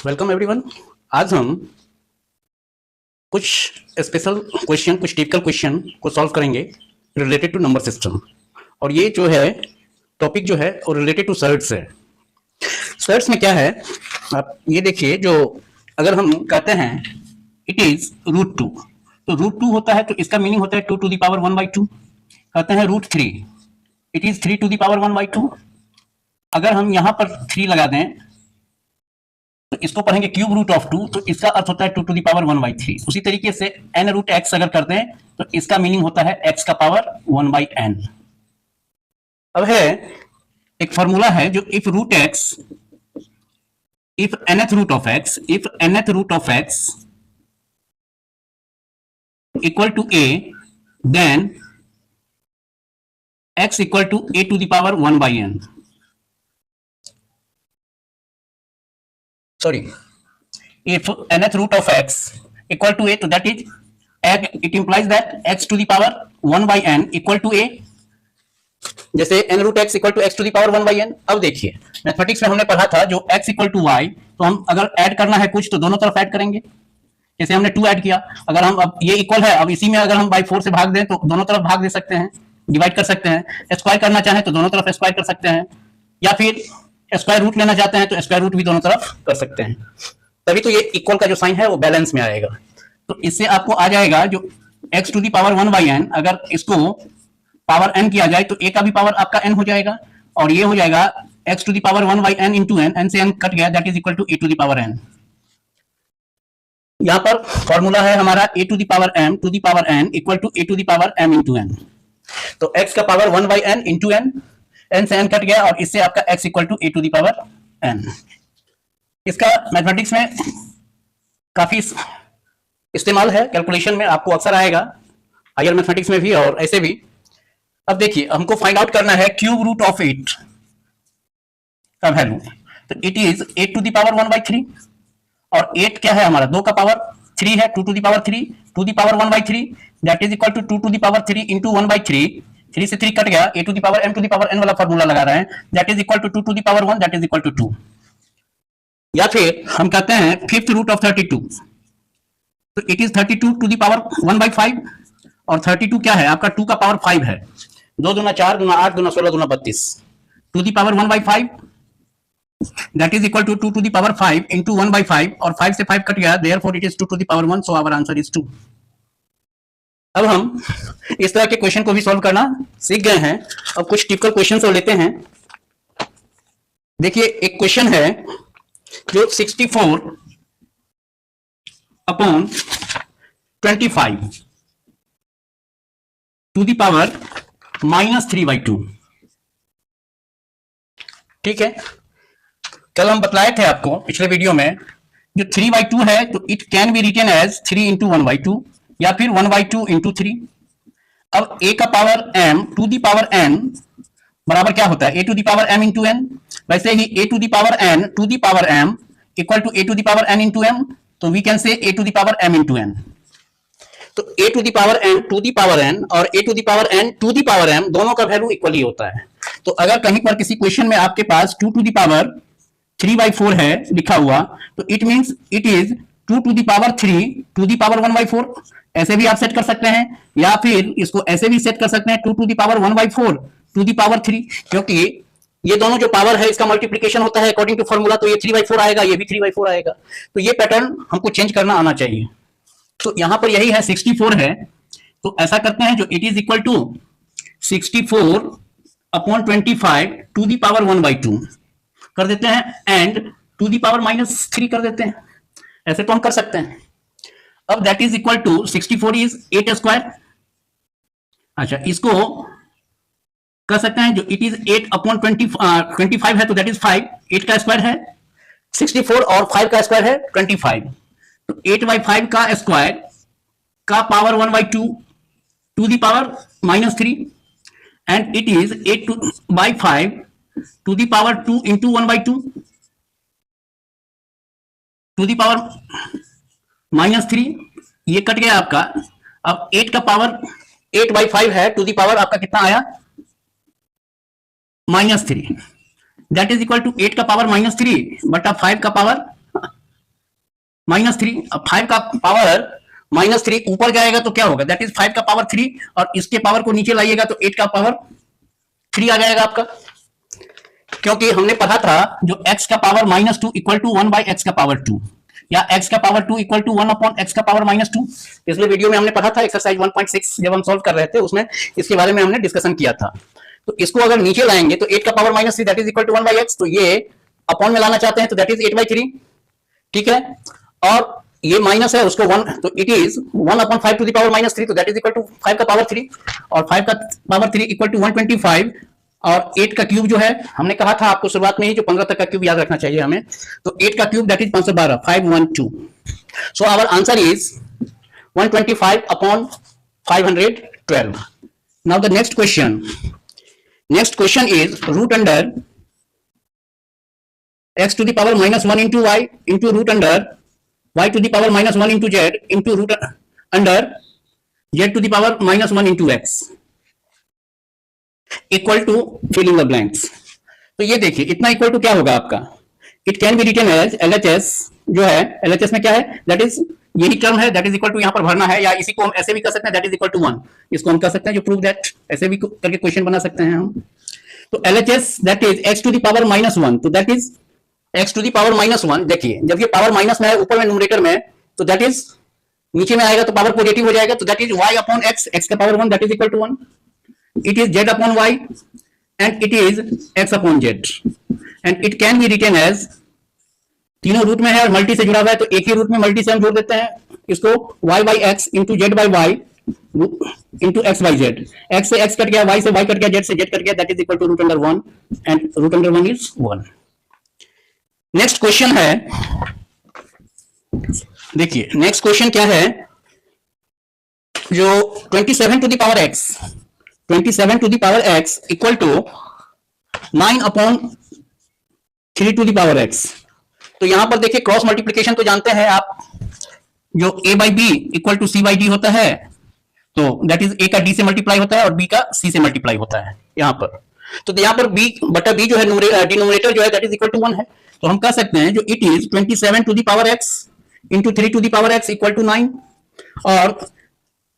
Welcome everyone. आज हम कुछ स्पेशल क्वेश्चन, कुछ टिपिकल क्वेश्चन को सॉल्व करेंगे रिलेटेड टू नंबर सिस्टम। और ये जो है टॉपिक जो है वो रिलेटेड टू सर्ट्स है। सर्ट्स में क्या है, आप ये देखिए, जो अगर हम कहते हैं इट इज √2, तो √2 होता है तो इसका मीनिंग होता है 2 टू द पावर 1/2। कहते हैं √3, it is 3 to the power 1/2। अगर हम यहाँ पर 3 लगा दें तो इसको पढ़ेंगे क्यूब रूट ऑफ 2, तो इसका अर्थ होता है 2 टू द पावर 1/3। उसी तरीके से n√x अगर करते हैं तो इसका मीनिंग होता है x का पावर 1/n। अब है एक फॉर्मूला है जो if nth root of x equal to a, then x equal to a to the power 1/n। Sorry, if nth root of x equal to a, तो that is it implies that x to the power 1/n equal to a। जैसे n√x equal to x to the power 1/n। अब देखिए mathematics में हमने पढ़ा था जो x equal to y, तो हम अगर ऐड करना है कुछ तो दोनों तरफ ऐड करेंगे। जैसे हमने 2 ऐड किया, अगर हम अब ये इक्वल है, अब इसी में अगर हम बाई 4 से भाग दें तो दोनों तरफ भाग दे सकते हैं, डिवाइड कर सकते हैं। स्क्वायर करना चाहें तो दोनों तरफ स्क्वायर कर सकते हैं, या फिर स्क्वायर रूट लेना चाहते हैं तो स्क्वायर रूट भी दोनों तरफ कर सकते हैं। तभी तो ये इक्वल का जो साइन है वो बैलेंस में आएगा। तो इससे आपको आ जाएगा जो x to the power 1/n, अगर इसको पावर n किया जाए तो a का भी पावर आपका n हो जाएगा, और ये हो जाएगा x to the power 1/n into n, n से n कट गया, that is equal to a to the power n। यहां पर फॉर्मूला है हमारा a to the power m to the power n equal to a to the power m into n। तो x का power 1/n into n, n से n cut गया, और इससे आपका x equal to a to the power n। इसका mathematics में काफी इस्तेमाल है, कैलकुलेशन में आपको अक्सर आएगा, हायर मैथमेटिक्स में भी और ऐसे भी। अब देखिए हमको फाइंड आउट करना है क्यूब रूट ऑफ 8 का वैल्यू, तो it is 8 to the power 1/3, और 8 क्या है हमारा 2 का पावर 3 है, 2 to the power 3 to the power 1/3, that is equal to 2 to the power 3 into 1/3। 3 से 3 कट गया, a to the power m to the power n वाला फॉर्मूला लगा रहे हैं, that is equal to 2 to the power 1, that is equal to 2। या फिर हम कहते हैं फिफ्थ रूट ऑफ 32, तो it is 32 to the power 1/5, और 32 क्या है आपका 2 का पावर 5 है, 2 दूना 4 दूना 8 दूना 16 दूना 32, to the power 1/5, that is equal to 2 to the power 5 into 1/5, और 5 से 5 कट गया, therefore it is 2 to the power 1, so our answer is 2। अब हम इस तरह के क्वेश्चन को भी सॉल्व करना सीख गए हैं। अब कुछ टिपिकल क्वेश्चन और लेते हैं। देखिए एक क्वेश्चन है जो 64/25 टू दी पावर -3/2। ठीक है, कल हम बतलाए थे आपको पिछले वीडियो में, जो 3/2 है तो it can be written as 3 into 1/2, या फिर 1/2 इंटू 3। अब a का power m to the power n बराबर क्या होता है, a to the power m into n। वैसे ही a to the power n to the power m equal to a to the power n into m, तो we can say a to the power m into n। तो a to the power n to the power n और a to the power n to the power m दोनों का value equal ही होता है। तो अगर कहीं पर किसी क्वेश्चन में आपके पास 2 टू दी पावर 3/4 है लिखा हुआ, तो it means it is 2 to the power 3 to the power 1/4। ऐसे भी आप सेट कर सकते हैं, या फिर इसको ऐसे भी सेट कर सकते हैं 2 to the power 1/4 to the power 3, क्योंकि ये दोनों जो पावर है इसका मल्टीप्लिकेशन होता है अकॉर्डिंग टू फॉर्मूला, तो ये 3/4 आएगा, ये भी 3/4 आएगा। तो ये पैटर्न हमको चेंज करना आना चाहिए। तो यहां पर यही है 64 है, तो ऐसा करते हैं जो it is equal to 64/25 to the power 1/2 कर देते हैं, एंड टू दी पावर -3 कर देते हैं। ऐसे तो हम कर सकते हैं। अब that is equal to 64 is 8 square. अच्छा, इसको कर सकते हैं जो इट इज 8/25 है, तो दैट इज 5, 8 का स्क्वायर है 64 और 5 का स्क्वायर है 25, तो 8/5 का स्क्वायर का power 1/2 to the power -3, and it is 8/5 to the power 2 into 1/2 to the power -3, ये कट गया आपका। अब 8 का पावर 8/5 है, टू दी पावर आपका कितना आया -3, दैट इज इक्वल टू 8 का पावर -3 बटा 5 का पावर -3। अब 5 का पावर -3 ऊपर जाएगा तो क्या होगा, दैट इज 5 का पावर 3, और इसके पावर को नीचे लाइएगा तो 8 का पावर 3 आ जाएगा आपका। क्योंकि हमने पढ़ा था जो x का power -2 equal to 1 by x का पावर 2, या x का power 2 equal to 1 upon x का पावर -2। इसलिए वीडियो में हमने पढ़ा था एक्सरसाइज 1.6 जब हम सॉल्व कर रहे थे, उसमें इसके बारे में हमने डिस्कशन किया था। तो इसको अगर नीचे लाएंगे तो 8 का power -3 that is equal to 1 by x, तो ये अपॉन में लाना चाहते हैं तो दैट इज 8/3, ठीक है। और ये माइनस है उसको 1, तो it is 1 upon 5 to the power -3, तो दैट इज इक्वल टू 5 का पावर 3, और 5 का पावर 3 इक्वल टू 125, और 8 का क्यूब जो है हमने कहा था आपको शुरुआत में ही, जो 15 तक का क्यूब याद रखना चाहिए हमें, तो 8 का cube that is 512, 512। So our answer is 125 upon 512। Now the next question is root under x to the power -1 into y into root under y to the power -1 into z into root under z to the power -1 into x equal to fill in the blanks. तो ये देखिए इतना equal to क्या होगा आपका, it can be written as LHS, जो है LHS में क्या है, दैट इज यही टर्म है, दैट इज इक्वल टू यहां पर भरना है, या इसी को हम ऐसे भी कर सकते हैं, दैट इज इक्वल टू 1, इसको हम कर सकते हैं जो प्रूव दैट, ऐसे भी करके क्वेश्चन बना सकते हैं हम। तो LHS that is x to the power -1, तो that is x to the power -1। देखिए जब ये पावर माइनस में है ऊपर में न्यूमरेटर में, तो दैट इज नीचे में आएगा तो पावर पॉजिटिव हो जाएगा, तो that is y upon x, x का power 1 that is equal to 1, it is z upon y and it is x upon z and it can be written as, तीनों root में है और multi से जुड़ा हुआ है, तो एक ही रूट में मल्टी से हम जोड़ देते हैं इसको, y by x into z by y into x by z, x से x कट गया, y से y कट गया, z से z कट गया, that is equal to root under 1 and root under 1 is 1। Next question है, देखिए next question क्या है, जो 27 to the power x, 27 to the power x equal to 9 upon 3 to the power x। तो यहां पर देखिए क्रॉस मल्टीप्लीकेशन तो जानते हैं आप, जो a by b equal to c by d होता है, तो दैट इज a का d से मल्टीप्लाई होता है और b का c से मल्टीप्लाई होता है यहां पर। तो यहां पर b बटा b जो है डिनोमिनेटर जो है दैट इज इक्वल टू 1 है, तो हम कह सकते हैं जो it is 27 to the power x into 3 to the power x equal to 9, और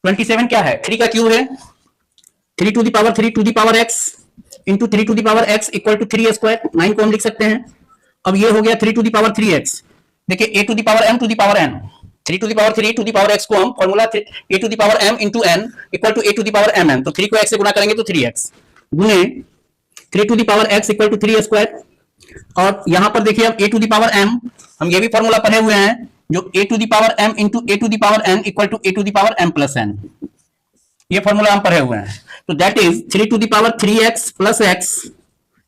27 क्या है, 3 का क्यूब है, 3 to the power 3 to the power x into 3 to the power x equal to 3 square, 9 को हम लिख सकते हैं। अब ये हो गया 3 टू द पावर 3x, देखिए a to the power m to the power n, 3 to the power 3 to the power x को हम formula a to the power m into n equal to a to the power mn, तो 3 को x से गुणा करेंगे तो 3x गुने 3 to the power x equal to 3 square, और यहां पर देखिए अब a to the power m, हम ये भी फॉर्मूला पढ़े हुए हैं, जो a to the power m into a to the power n equal to a to the power m plus n, ये फॉर्मूला हम पढ़े हुए हैं। तो that is 3 to the power 3x plus x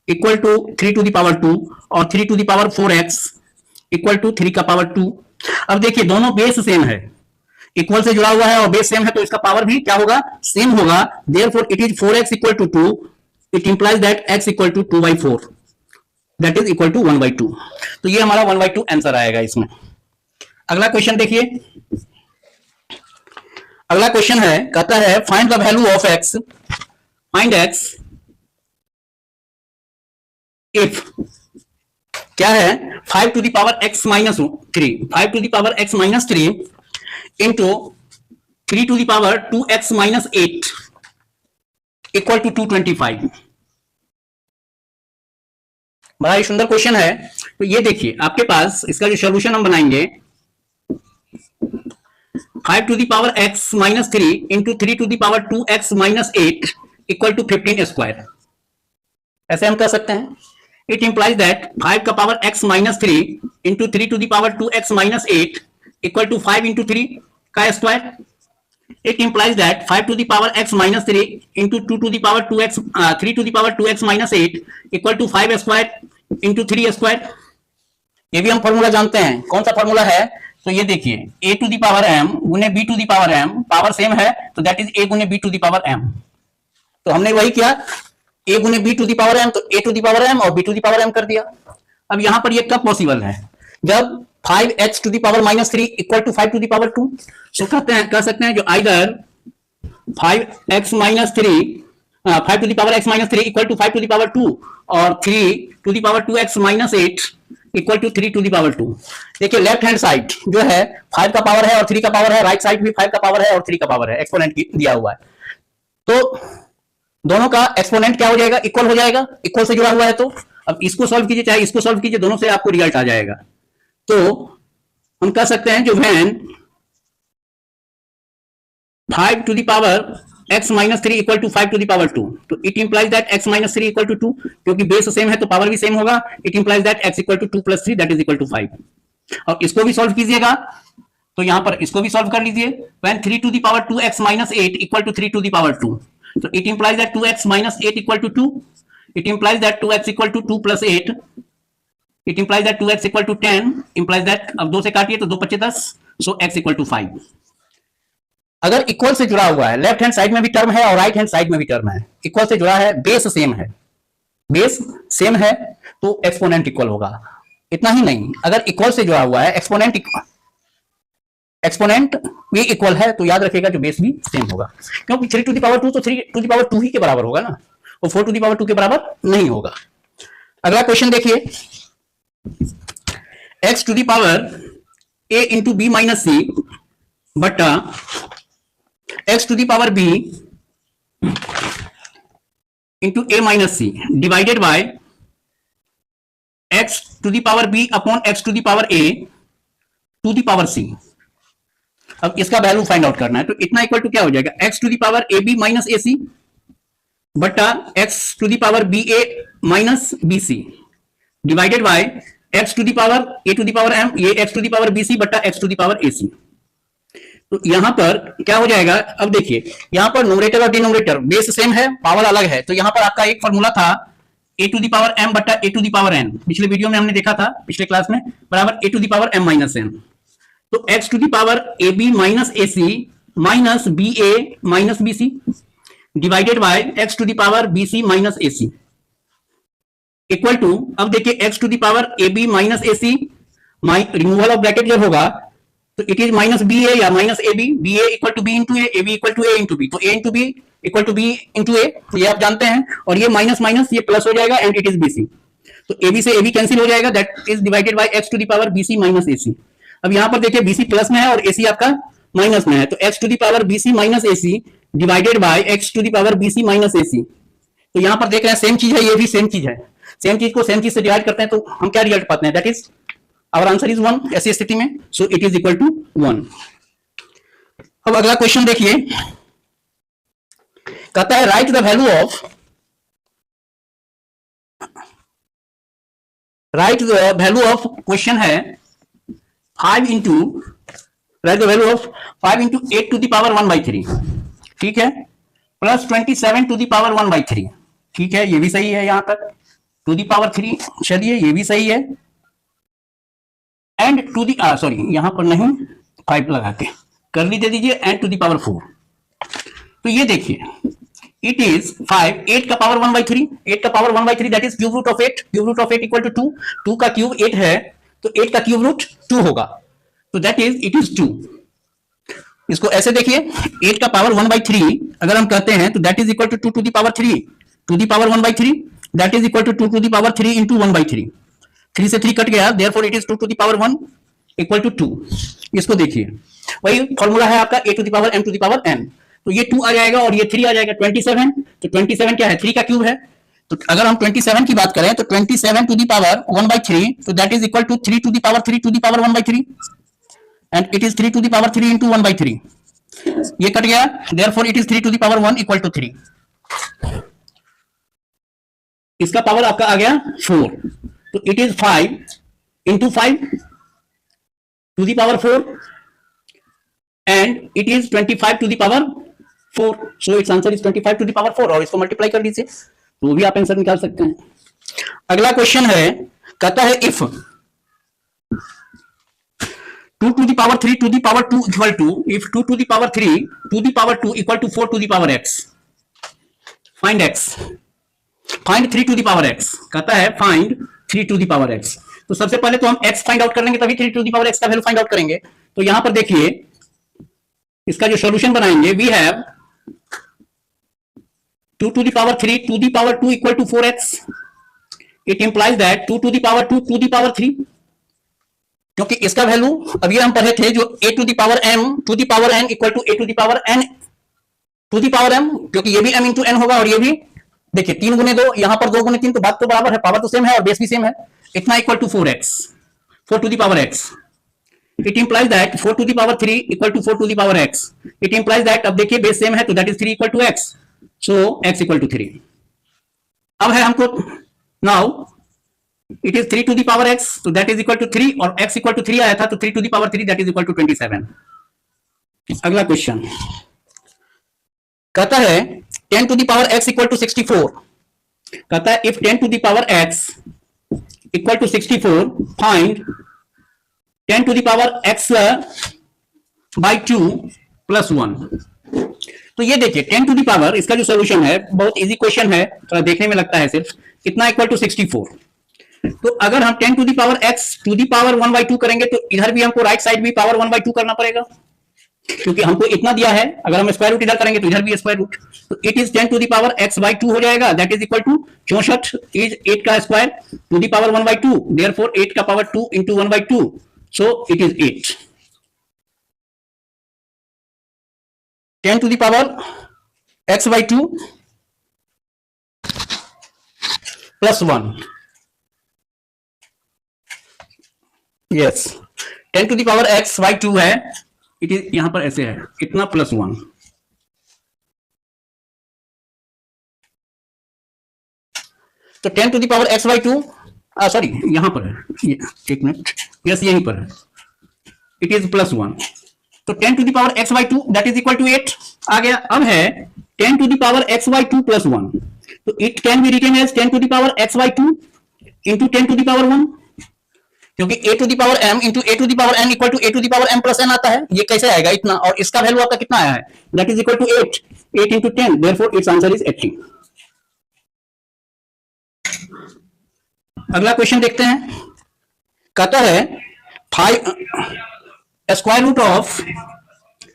equal to 3 to the power 2, और 3 to the power 4x equal to 3 का power 2। अब देखिए दोनों बेस सेम है, इक्वल से जुड़ा हुआ है और बेस सेम है, तो इसका पावर भी क्या होगा, सेम होगा, therefore it is 4x equal to 2, it implies that x equal to 2/4 that is equal to 1/2। तो ये हमारा 1/2 आंसर आएगा इसमें। अगला क्वेश्चन देखिए, अगला क्वेश्चन है, कहता है find the value of x, find x if क्या है 5 to the power x minus 3, 5 to the power x minus 3 into 3 to the power 2x minus 8 equal to 225। बड़ा ही सुंदर क्वेश्चन है। तो ये देखिए आपके पास इसका जो सॉल्यूशन हम बनाएंगे, 5 to the power x minus 3 into 3 to the power 2x minus 8 equal to 15 square, ऐसे हम कर सकते हैं। इट इंप्लाइज दैट 5 का power x minus 3 into 3 to the power 2x minus 8 equal to 5 into 3 का square. It implies that 5 to the power x minus 3 into 2 to the power 2x 3 to the power 2x minus 8 equal to 5 square into 3 square. ये भी हम formula जानते हैं, कौन सा formula है, तो ये देखिए a to the power m गुने b to the power m, power same है तो दैट इज a गुने b to the power m। तो हमने वही किया, a गुने b to the power m, तो a to the power m और b to the power m कर दिया। अब यहां पर ये कब पॉसिबल है, जब 5x to the power minus 3 equal to 5 to the power 2। So कहते हैं, कह सकते हैं जो either 5x minus 3 5 to the power x minus 3 equal to 5 to the power 2 और 3 to the power 2x minus 8 equal to 3 to the power 2। देखिए left hand side जो है 5 का पावर है और 3 का पावर है, राइट साइड भी 5 का पावर है और 3 का पावर है, एक्सपोनेंट दिया हुआ है। तो दोनों का एक्सपोनेंट क्या हो जाएगा, इक्वल हो जाएगा, इक्वल से जुड़ा हुआ है। तो अब इसको सॉल्व कीजिए चाहे इसको सॉल्व कीजिए, दोनों से आपको रिजल्ट आ जाएगा। तो हम कह सकते हैं जो when 5 to the power x minus 3 equal to 5 to the power 2, तो it implies that x minus 3 equal to 2, क्योंकि बेस सेम है तो पावर भी सेम होगा। It implies that x equal to 2 plus 3 that is equal to 5। और इसको भी solve कीजिएगा, तो यहां पर इसको भी सॉल्व कर लीजिए। When 3 to the power 2x minus 8 equal to 3 to the power 2, तो it implies that 2x minus 8 equal to 2। It implies that 2x equal to 2 plus 8। It implies that 2x equal to 10। Implies that, अब 2 से काटिए तो 2 5 10, सो x equal to 5। अगर equal से जुड़ा हुआ है, left hand side में भी टर्म है और राइट हैंड साइड में भी टर्म है, इक्वल से जुड़ा है, बेस सेम है, बेस सेम है, तो एक्सपोनेंट इक्वल होगा। इतना ही नहीं, अगर इक्वल से जुड़ा हुआ है, एक्सपोनेंट भी इक्वल है, तो याद रखिएगा जो बेस भी सेम होगा, क्योंकि 3 टू द पावर 2 तो 3 टू द पावर 2 ही के बराबर होगा ना, और 4 टू द पावर 2 के बराबर नहीं होगा। अगला क्वेश्चन देखिए, x to the power a into B minus C बटा x to the power b into a minus C divided by x to the power b upon x to the power a to the power c। अब इसका value find out करना है, तो इतना equal to क्या हो जाएगा, x to the power ab minus ac बटा x to the power ba minus bc divided by x to the power a to the power m, ये x to the power bc बटा x to the power ac। तो यहां पर क्या हो जाएगा, अब देखिए यहां पर न्यूमरेटर और डिनोमिनेटर बेस सेम है, पावर अलग है, तो यहां पर आपका एक फॉर्मूला था a to the power m बटा a to the power n, पिछले वीडियो में हमने देखा था, पिछले क्लास में, बराबर a to the power m minus n। तो x to the power ab minus ac minus ba minus bc divided by x to the power bc minus ac equal to, अब देखिए x to the power ab minus ac, removal of bracket जब होगा तो it is minus B A या minus A B, B A equal to B into A B equal to A into B, तो A into B equal to B into A, ये आप जानते हैं, और ये माइनस माइनस ये plus हो जाएगा and it is B C, तो ए बी से ए बी कैंसिल हो जाएगा, that is divided by X to the power B C minus A C. अब यहां पर देखिए बी सी प्लस में है और ए सी आपका माइनस में है, तो X to the power B C minus A C divided by X to the power B C minus A C. तो यहां पर देख रहे हैं सेम चीज है, ये भी सेम चीज है, सेम चीज को सेम चीज से डिवाइड करते हैं तो हम क्या रिजल्ट पाते हैं, that is our answer is 1 ऐसी स्थिति में, so it is equal to 1। अब अगला क्वेश्चन देखिए, कहता है write the value of question है 5 इंटू, write the value of 5 into 8 to the power 1/3, ठीक है, प्लस 27 टू द पावर 1/3, ठीक है, ये भी सही है, यहां तक टू द पावर 3, चलिए ये भी सही है, एंड टू दी सॉरी यहां पर नहीं 5 लगा के करली दे दीजिए, एंड टू दी पावर 4। तो ये देखिए इट इज 5, 8 का पावर 1/3, 8 का power 1/3 that is cube root of 8, cube root of 8 equal to 2, 2 का क्यूब 8 है, तो 8 का क्यूब रूट 2 होगा, तो दैट इज इट इज 2। इसको ऐसे देखिए 8 का पावर 1/3 अगर हम कहते हैं तो that is equal to 2 to the power 3, to the power 1/3 that is equal to 2 to the power 3 into 1/3, 3 से 3 कट गया, therefore it is 2 to the power 1 equal to 2। इसको देखिए वही फॉर्मूला है आपका a to the power m to the power n, तो ये 2 आ जाएगा और ये 3 आ जाएगा, 27, तो 27 क्या है, 3 का क्यूब है, तो अगर हम 27 की बात करें तो 27 टू द पावर 1/3, तो that is equal to 3 to the power 3 to the power 1/3, and it is 3 to the power 3 into 1/3, ये कट गया, therefore it is 3 to the power 1 equal to 3, इसका पावर आपका आ गया 4, तो it is 5 into 5 to the power 4 and it is 25 to the power 4, so its answer is 25 to the power 4, और इसको multiply कर दीजिए तो भी आप आंसर निकाल सकते हैं। अगला क्वेश्चन है, कहता है if 2 to the power 3 to the power 2 equal to, if 2 to the power 3 to the power 2 equal to 4 to the power x, find x, find 3 to the power x, कहता है find 3 to the power x। तो सबसे पहले तो हम x find out कर लेंगे, तभी 3 टू दी पावर x का वैल्यू फाइंड आउट करेंगे। तो यहां पर देखिए इसका जो सॉल्यूशन बनाएंगे, we have 2 to the power 3 to the power 2 equal to 4x it implies that 2 to the power 2 to the power 3, क्योंकि इसका वैल्यू अभी हम पढ़े थे जो a to the power m to the power n equal to a to the power n to the power m, क्योंकि ये भी m इंटू n होगा और ये भी देखिए 3 गुने 2, यहां पर 2 गुने 3, तो बात तो बराबर है, पावर तो सेम है और बेस भी सेम है, इतना equal to 4x 4 to the power x. It implies that 4 to the power 3 equal to 4 to the power x. It implies that, अब देखिए बेस सेम है तो that is 3 equal to x, so x equal to 3. अब है हमको now it is 3 to the power x, तो that is equal to 3 और x equal to 3 आया था तो 3 to the power 3 that is equal to 27. अगला क्वेश्चन कहता है 10 to the power x equal to 64. कहता है if 10 to the power x equal to 64 find 10 to the power x by 2 plus 1. तो ये देखिए 10 टू द पावर, इसका जो सोल्यूशन है बहुत इजी क्वेश्चन है, थोड़ा देखने में लगता है सिर्फ, कितना इक्वल टू 64. तो अगर हम 10 to the power x to the power 1/2 करेंगे तो इधर भी हमको राइट साइड भी पावर 1/2 करना पड़ेगा, क्योंकि हमको इतना दिया है. अगर हम स्क्वायर रूट इधर करेंगे तो इधर भी स्क्वायर रूट, तो it is 10 to the power x/2 हो जाएगा, that is equal to 64 is 8 का square to the power 1/2, therefore 8 का power 2 into 1/2, so it is 8. 10 to the power x/2 plus 1, yes 10 to the power x/2 है, it is यहां पर ऐसे है कितना प्लस 1. तो 10 to the power x/2, sorry यहां पर है, एक मिनट, यस यहीं पर है, इट इज प्लस 1. तो 10 to the power x/2 that is equal to 8 आ गया. अब है 10 to the power x/2 plus 1, तो it can be written as 10 to the power x/2 into 10 to the power 1, क्योंकि a to the power m into a to the power n equal to a to the power m plus n आता है. ये कैसे आएगा इतना, और इसका value आपका कितना आया है, that is equal to 8 8 into 10, therefore its answer is 80. अगला क्वेश्चन देखते हैं. कहता है 5 square root of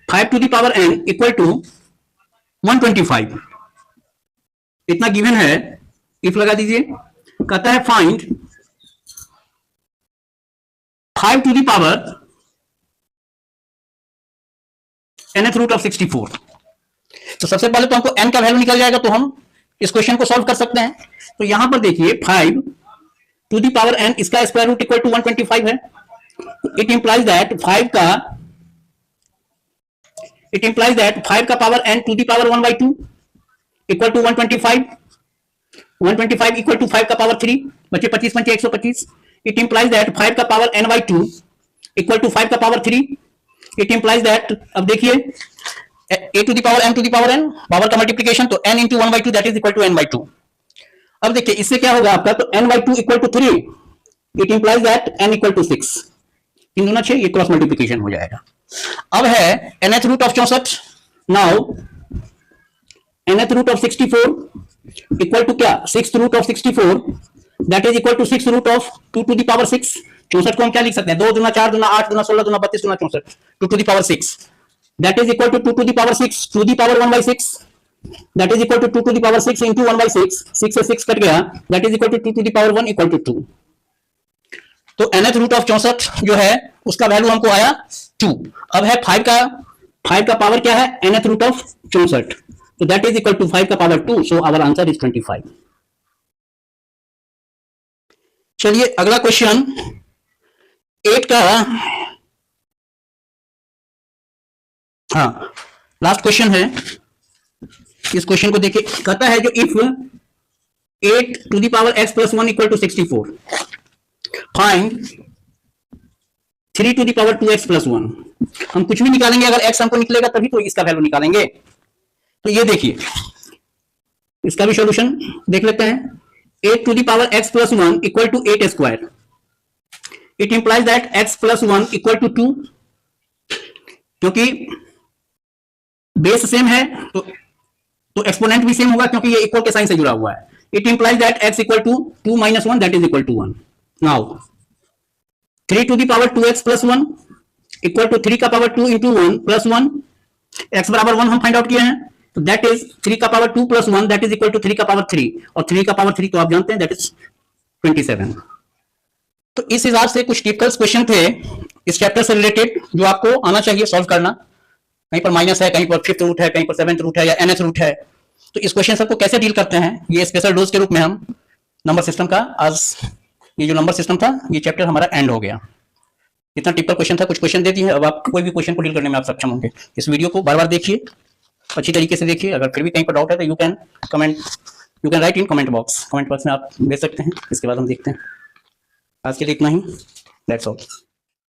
5 to the power n equal to 125, इतना गिवन है, इफ लगा दीजिए. कहता है find 5 to the power nth root of 64. तो सबसे पहले तो हमको n का वैल्यू निकल जाएगा तो हम इस क्वेश्चन को सॉल्व कर सकते हैं. तो यहां पर देखिए 5 टू द पावर n, इसका स्क्वायर रूट इक्वल टू 125 है. इट इंप्लाइज दैट 5 का power n to the power 1/2 equal to 125. 125 equal to 5 का पावर 3, बचे 25 पंचे 125. इट इंप्लाइज दैट 5 का पावर n/2 इक्वल टू 5 का पावर 3. इट इंप्लाइज दैट, अब देखिए a to the power m to the power n, power का multiplication, तो n into 1/2 that is equal to n/2. अब देखिए इससे क्या होगा आपका, तो n/2 equal to 3. It implies that n equal to 6, 3 दूना 6, ये क्रॉस मल्टीप्लीकेशन हो जाएगा. अब है nth root of 64. Now nth root of 64 equal to क्या, 6th root of 64 that is equal to 6 root of 2 to the power 6. 64 को हम क्या लिख सकते हैं, 2 दूना 4 दूना 8 दूना 16 दूना 32 दूना 64, 2 to the power 6 that is equal to 2 to the power 6 to the power 1/6, that is equal to 2 to the power 6 into 1/6, 6 से 6 कट गया, that is equal to 2 to the power 1 equal to 2. तो nth root of 64 जो है उसका value हमको आया 2. अब है 5 का पावर क्या है, nth रूट ऑफ 64, तो दैट इज इक्वल टू 5 का power 2, so our answer is 25. चलिए अगला क्वेश्चन 8 का, हाँ लास्ट क्वेश्चन है. इस क्वेश्चन को देखिए. कहता है जो if 8 to the power x plus 1 equal to 64 find 3 to the power 2x plus 1. हम कुछ भी निकालेंगे, अगर x हमको निकलेगा तभी तो इसका वैल्यू निकालेंगे. तो ये देखिए इसका भी सॉल्यूशन देख लेते हैं. 8 to the power x plus 1 equal to 8 square. It implies that x plus 1 equal to 2, क्योंकि बेस सेम है तो एक्सपोनेंट भी सेम होगा, क्योंकि ये इक्वल के साइन से जुड़ा हुआ है. It implies that x equal to 2 minus 1 that is equal to 1. Now 3 to the power 2x plus 1 equal to 3 का पावर 2 इंटू 1 प्लस 1, x बराबर 1 हम फाइंड आउट किए हैं, तो दैट इज 3 का power 2 plus 1 that is equal to 3 का power 3, और 3 का पावर 3 तो आप जानते हैं दैट इज 27। तो इस हिसाब से कुछ टिपिकल क्वेश्चन थे इस चैप्टर से रिलेटेड जो आपको आना चाहिए सॉल्व करना। कहीं पर माइनस है, कहीं पर 5th रूट है, कहीं पर 7th रूट है या nth रूट है। तो इस क्वेश्चन सबको कैसे डील करते हैं, ये स्पेशल डोज के रूप में हम नंबर सिस्टम का आज ये जो नंबर सिस्टम था ये चैप्टर हमारा एंड हो गया। इतना टिपिकल क्वेश्चन था, कुछ क्वेश्चन दे दिए हैं, अब आप कोई भी क्वेश्चन को डील करने में आप सक्षम होंगे। इस वीडियो को बार बार देखिए, अच्छी तरीके से देखिए। अगर फिर भी कहीं पर डाउट है तो you can write in comment box में आप दे सकते हैं। इसके बाद हम देखते हैं। आज के लिए इतना ही, दैट्स ऑल।